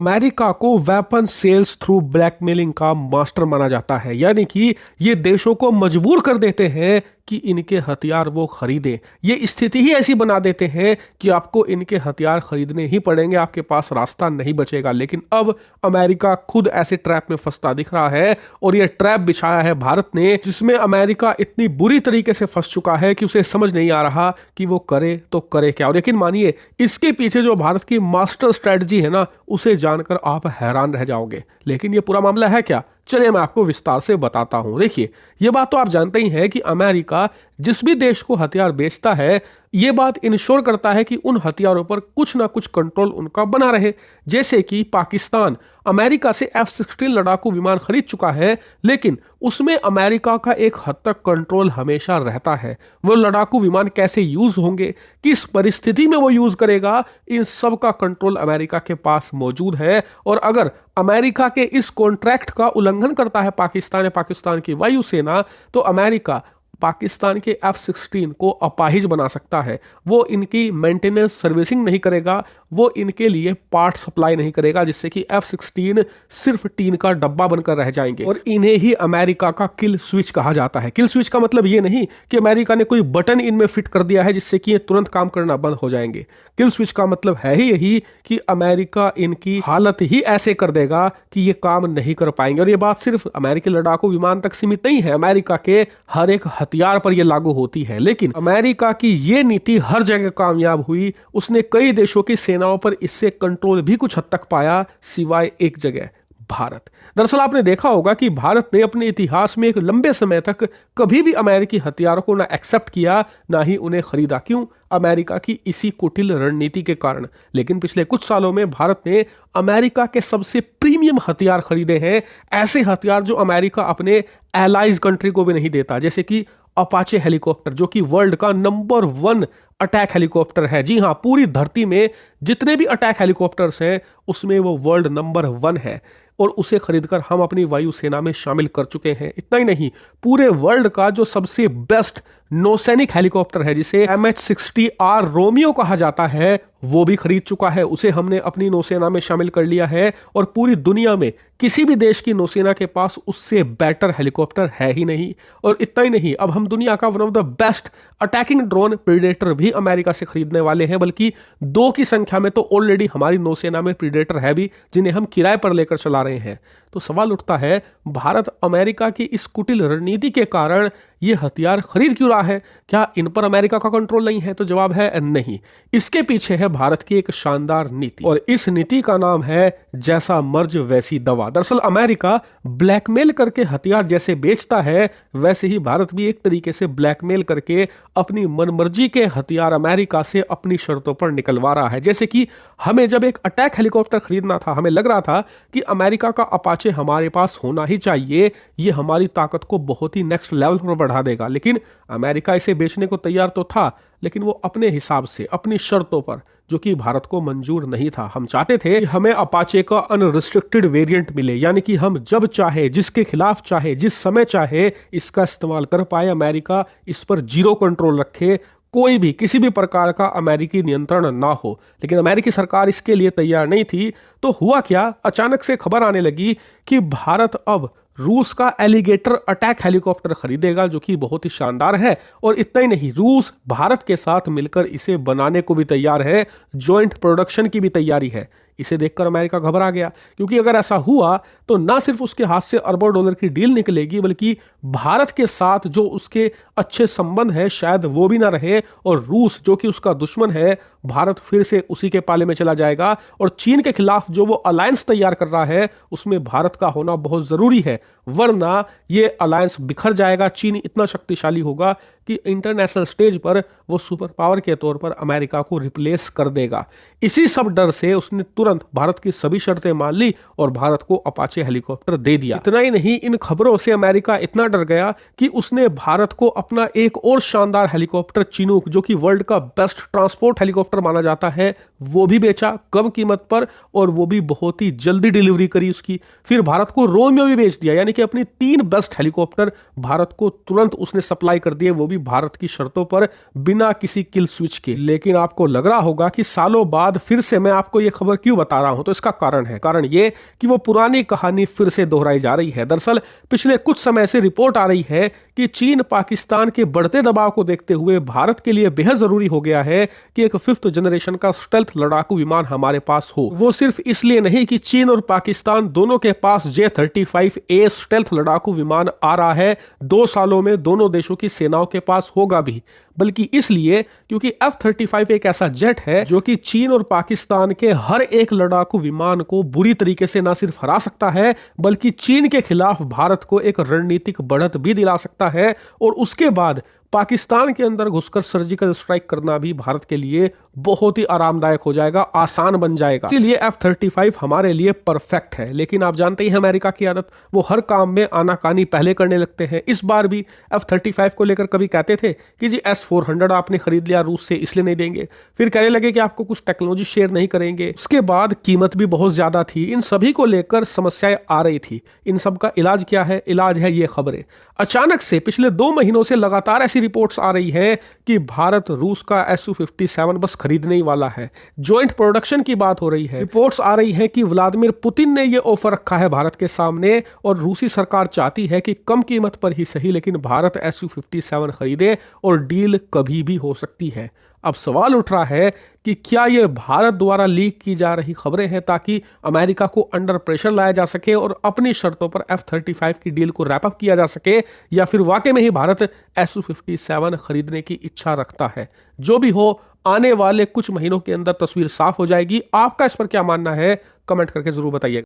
America को weapon sales through blackmailing का master माना जाता है। यानी कि ये देशों को मजबूर कर देते हैं कि इनके हथियार वो खरीदें। ये स्थिति ही ऐसी बना देते हैं कि आपको इनके हथियार खरीदने ही पड़ेंगे, आपके पास रास्ता नहीं बचेगा। लेकिन अब अमेरिका खुद ऐसे ट्रैप में फंसता दिख रहा है और ये ट्रैप बिछाया है भारत ने, जिसमें अमेरिका इतनी बुरी तरीके से फंस चुका है कि उसे समझ नहीं आ रहा कि वो करे तो करे क्या। और यकीन मानिए, इसके पीछे जो भारत की मास्टर स्ट्रेटजी है ना, उसे जानकर आप हैरान रह जाओगे। लेकिन ये पूरा मामला है क्या, चलिए मैं आपको विस्तार से बताता हूं। देखिए, ये बात तो आप जानते ही हैं कि अमेरिका जिस भी देश को हथियार बेचता है, ये बात इंश्योर करता है कि उन हथियारों पर कुछ ना कुछ कंट्रोल उनका बना रहे। जैसे कि पाकिस्तान अमेरिका से F-16 लड़ाकू विमान खरीद चुका है, लेकिन उसमें अमेरिका का एक हद तक कंट्रोल हमेशा रहता है। वो लड़ाकू विमान कैसे यूज होंगे, किस परिस्थिति में वो यूज करेगा, इन सब का कंट्रोल अमेरिका के पास मौजूद है। और अगर अमेरिका के इस कॉन्ट्रैक्ट का उल्लंघन करता है पाकिस्तान या पाकिस्तान की वायुसेना, तो अमेरिका पाकिस्तान के F-16 को अपाहिज बना सकता है। वो इनकी मेंटेनेंस सर्विसिंग नहीं करेगा, वो इनके लिए पार्ट सप्लाई नहीं करेगा, जिससे कि F-16 सिर्फ टीन का डब्बा बनकर रह जाएंगे। और इन्हें ही अमेरिका का किल स्विच कहा जाता है। किल स्विच का मतलब ये नहीं कि अमेरिका ने कोई बटन इनमें फिट कर दिया है जिससे कि ये तुरंत काम करना बंद हो जाएंगे। किल स्विच का मतलब है ही यही कि अमेरिका इनकी हालत ही ऐसे कर देगा कि ये काम नहीं कर पाएंगे। और ये बात सिर्फ अमेरिकी लड़ाकू विमान तक सीमित नहीं है, अमेरिका के हर एक हथियार पर यह लागू होती है। लेकिन अमेरिका की ये नीति हर जगह कामयाब हुई। उसने कई देशों की सेनाओं पर इससे कंट्रोल भी कुछ हद तक पाया, सिवाय एक जगह, भारत। दरअसल आपने देखा होगा कि भारत ने अपने इतिहास में एक लंबे समय तक कभी भी अमेरिकी हथियारों को ना एक्सेप्ट किया, ना ही उन्हें खरीदा। क्यों? अमेरिका की इसी कुटिल रणनीति के कारण। लेकिन पिछले कुछ सालों में भारत ने अमेरिका के सबसे प्रीमियम हथियार खरीदे हैं, ऐसे हथियार जो अमेरिका अपने एलाइज कंट्री को भी नहीं देता, जैसे कि अपाचे हेलीकॉप्टर, जो कि वर्ल्ड का नंबर 1 अटैक हेलीकॉप्टर है। जी हां, पूरी धरती में जितने भी अटैक हेलीकॉप्टर्स हैं उसमें वो वर्ल्ड नंबर 1 है। और उसे खरीदकर हम अपनी वायुसेना में शामिल कर चुके हैं। इतना ही नहीं, पूरे वर्ल्ड का जो सबसे बेस्ट नौसैनिक हेलीकॉप्टर है, जिसे MH-60R रोमियो कहा जाता है, वो भी खरीद चुका है। उसे हमने अपनी नौसेना में शामिल कर लिया है। और पूरी दुनिया में किसी भी देश की नौसेना के पास उससे बेटर हेलीकॉप्टर है ही नहीं। और इतना ही नहीं, अब हम दुनिया का one of the best attacking drone predator भी अमेरिका से खरीदने वाले हैं, बल्कि 2 की संख्या में तो ऑलरेडी हमारी नौसेना में प्रीडेटर है भी, जिन्हें हम किराए पर लेकर चला रहे हैं। तो सवाल उठता है, भारत अमेरिका की इस कुटिल रणनीति के कारण ये हथियार खरीद क्यों रहा है? क्या इन पर अमेरिका का कंट्रोल नहीं है? तो जवाब है नहीं। इसके पीछे है भारत की एक शानदार नीति, और इस नीति का नाम है जैसा मर्ज वैसी दवा। दरअसल अमेरिका ब्लैकमेल करके हथियार जैसे बेचता है, वैसे ही भारत भी एक तरीके से ब्लैकमेल करके अपनी मनमर्जी के हथियार अमेरिका से अपनी शर्तों पर निकलवा रहा है। जैसे कि हमें जब एक अटैक हेलीकॉप्टर खरीदना था, हमें लग रहा था कि अमेरिका का अपाचे हमारे पास होना ही चाहिए, ये हमारी ताकत को बहुत ही नेक्स्ट लेवल पर बढ़ा देगा। लेकिन अमेरिका इसे बेचने को तैयार तो था, लेकिन वो अपने हिसाब से, अपनी शर्तों पर, जो कि भारत को मंजूर नहीं था। हम चाहते थे कि हमें अपाचे का अनरिस्ट्रिक्टेड वेरिएंट मिले, यानी कि हम जब चाहे, जिसके खिलाफ चाहे, जिस समय चाहे इसका इस्तेमाल कर पाए। अमेरिका इस पर 0 कंट्रोल रखे, कोई भी किसी भी प्रकार का अमेरिकी नियंत्रण ना हो। लेकिन अमेरिकी सरकार इसके लिए तैयार नहीं थी। तो हुआ क्या, अचानक से खबर आने लगी कि भारत अब रूस का एलिगेटर अटैक हेलीकॉप्टर खरीदेगा, जो कि बहुत ही शानदार है। और इतना ही नहीं, रूस भारत के साथ मिलकर इसे बनाने को भी तैयार है, जॉइंट प्रोडक्शन की भी तैयारी है। इसे देखकर अमेरिका घबरा गया, क्योंकि अगर ऐसा हुआ तो ना सिर्फ उसके हाथ से अरबों डॉलर की डील निकलेगी, बल्कि भारत के साथ जो उसके अच्छे संबंध है शायद वो भी ना रहे। और रूस, जो कि उसका दुश्मन है, भारत फिर से उसी के पाले में चला जाएगा। और चीन के खिलाफ जो वो अलायंस तैयार कर रहा है, उसमें भारत का होना बहुत जरूरी है, वरना ये अलायंस बिखर जाएगा। चीन इतना शक्तिशाली होगा कि इंटरनेशनल स्टेज पर वो सुपर पावर के तौर पर अमेरिका को रिप्लेस कर देगा। इसी सब डर से उसने तुरंत भारत की सभी शर्तें मान ली और भारत को अपाचे हेलीकॉप्टर दे दिया। इतना ही नहीं, इन खबरों से अमेरिका इतना डर गया कि उसने भारत को अपना एक और शानदार हेलीकॉप्टर चिनूक, जो कि वर्ल्ड का बेस्ट ट्रांसपोर्ट हेलीकॉप्टर माना जाता है, वो भी बेचा कम कीमत पर, और वो भी बहुत ही जल्दी डिलीवरी करी उसकी। फिर भारत को रोमियो भी बेच दिया, यानी कि अपनी 3 बेस्ट हेलीकॉप्टर भारत को तुरंत उसने सप्लाई कर दिए, वो भी भी भारत की शर्तों पर बिना किसी किल स्विच के। लेकिन आपको लग रहा होगा कि सालों बाद फिर से मैं आपको यह खबर क्यों बता रहा हूं, तो इसका कारण ये कि वो पुरानी कहानी फिर से दोहराई जा रही है। दरअसल पिछले कुछ समय से रिपोर्ट आ रही है कि चीन पाकिस्तान के बढ़ते दबाव को देखते हुए भारत के लिए बेहद जरूरी हो गया है कि एक 5th जनरेशन का स्टेल्थ लड़ाकू विमान हमारे पास हो। वो सिर्फ इसलिए नहीं कि चीन और पाकिस्तान दोनों के पास J-35A स्टेल्थ लड़ाकू विमान आ रहा है, 2 सालों में दोनों देशों की सेनाओं के पास होगा भी, बल्कि इसलिए क्योंकि F-35 एक ऐसा जेट है जो कि चीन और पाकिस्तान के हर एक लड़ाकू विमान को बुरी तरीके से न सिर्फ हरा सकता है, बल्कि चीन के खिलाफ भारत को एक रणनीतिक बढ़त भी दिला सकता है। और उसके बाद पाकिस्तान के अंदर घुसकर सर्जिकल स्ट्राइक करना भी भारत के लिए बहुत ही आरामदायक हो जाएगा, आसान बन जाएगा। इसीलिए F-35 हमारे लिए परफेक्ट है। लेकिन आप जानते ही हैं अमेरिका की आदत, वो हर काम में आनाकानी पहले करने लगते हैं। इस बार भी F-35 को लेकर कभी कहते थे कि जी S-400 आपने खरीद लिया रूस से इसलिए नहीं देंगे, फिर कहने लगे कि आपको कुछ टेक्नोलॉजी शेयर नहीं करेंगे, उसके बाद कीमत भी बहुत ज्यादा थी। इन सभी को लेकर समस्याएं आ रही थी। इन सब का इलाज क्या है? इलाज है ये खबरें। अचानक से पिछले 2 महीनों से लगातार ऐसी रिपोर्ट्स आ रही है कि भारत रूस का Su-57 बस खरीदने ही वाला है। ज्वाइंट प्रोडक्शन की बात हो रही है। रिपोर्ट्स आ रही है कि व्लादिमीर पुतिन ने यह ऑफर रखा है भारत के सामने, और रूसी सरकार चाहती है कि कम कीमत पर ही सही लेकिन भारत Su-57 खरीदे, और डील कभी भी हो सकती है। अब सवाल उठ रहा है कि क्या ये भारत द्वारा लीक की जा रही खबरें हैं ताकि अमेरिका को अंडर प्रेशर लाया जा सके और अपनी शर्तों पर F-35 की डील को रैप अप किया जा सके, या फिर वाकई में ही भारत Su-57 खरीदने की इच्छा रखता है? जो भी हो, आने वाले कुछ महीनों के अंदर तस्वीर साफ हो जाएगी। आपका इस पर क्या मानना है? कमेंट करके जरूर बताइएगा।